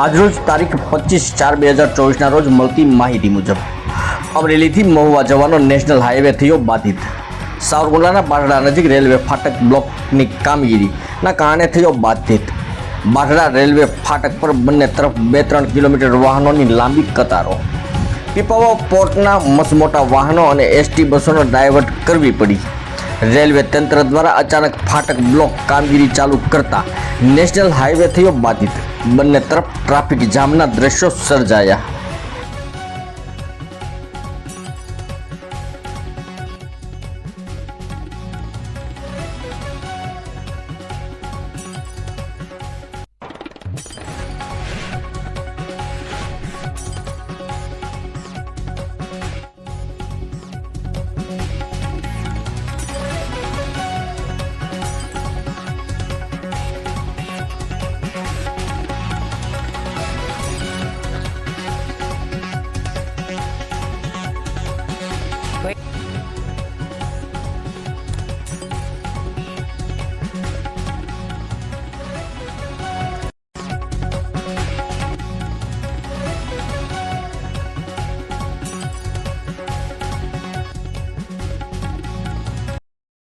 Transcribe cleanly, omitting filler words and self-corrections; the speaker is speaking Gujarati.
આજરોજ તારીખ 25/4/2024 રોજ મળતી માહિતી મુજબ અમરેલીથી મહુવા જવાનો નેશનલ હાઈવે થયો બાધિત। સાવરકુંડલાના બાઢડા નજીક રેલવે ફાટક બ્લોકની કામગીરીના કારણે થયો બાધિત। બાઢડા રેલવે ફાટક પર બંને તરફ 2-3 કિલોમીટર વાહનોની લાંબી કતારો। પીપાવાવ પોર્ટના મસમોટા વાહનો અને એસટી બસોનો ડાયવર્ટ કરવી પડી। રેલવે તંત્ર દ્વારા અચાનક ફાટક બ્લોક કામગીરી ચાલુ કરતા નેશનલ હાઈવે થયો બાધિત। બંને તરફ ટ્રાફિક જામના દ્રશ્યો સર્જાયા।